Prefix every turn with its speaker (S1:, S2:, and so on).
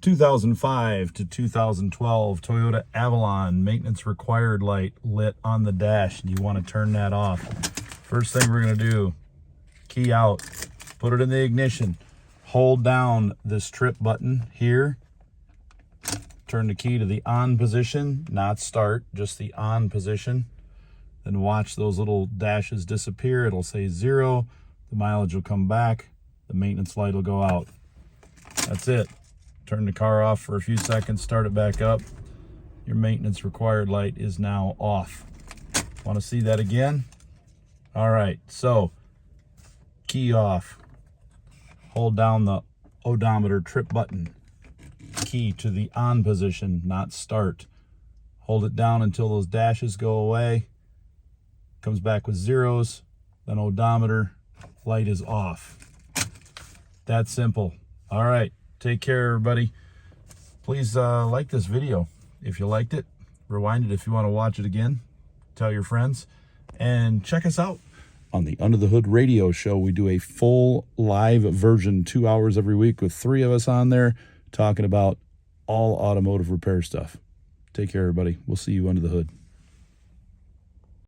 S1: 2005 to 2012 Toyota Avalon maintenance required light lit on the dash, and you want to turn that off. First thing we're going to do, key out, put it in the ignition, hold down this trip button here, turn the key to the on position, not start, just the on position. Then watch those little dashes disappear. It'll say 0, the mileage will come back, the maintenance light will go out. That's it. Turn the car off for a few seconds, start it back up. Your maintenance required light is now off. Want to see that again? All right, so key off. Hold down the odometer trip button. Key to the on position, not start. Hold it down until those dashes go away. Comes back with zeros, then odometer light is off. That simple. All right. Take care, everybody. Please like this video if you liked it. Rewind it if you want to watch it again. Tell your friends. And check us out on the Under the Hood radio show. We do a full live version, 2 hours every week with 3 of us on there talking about all automotive repair stuff. Take care, everybody. We'll see you under the hood.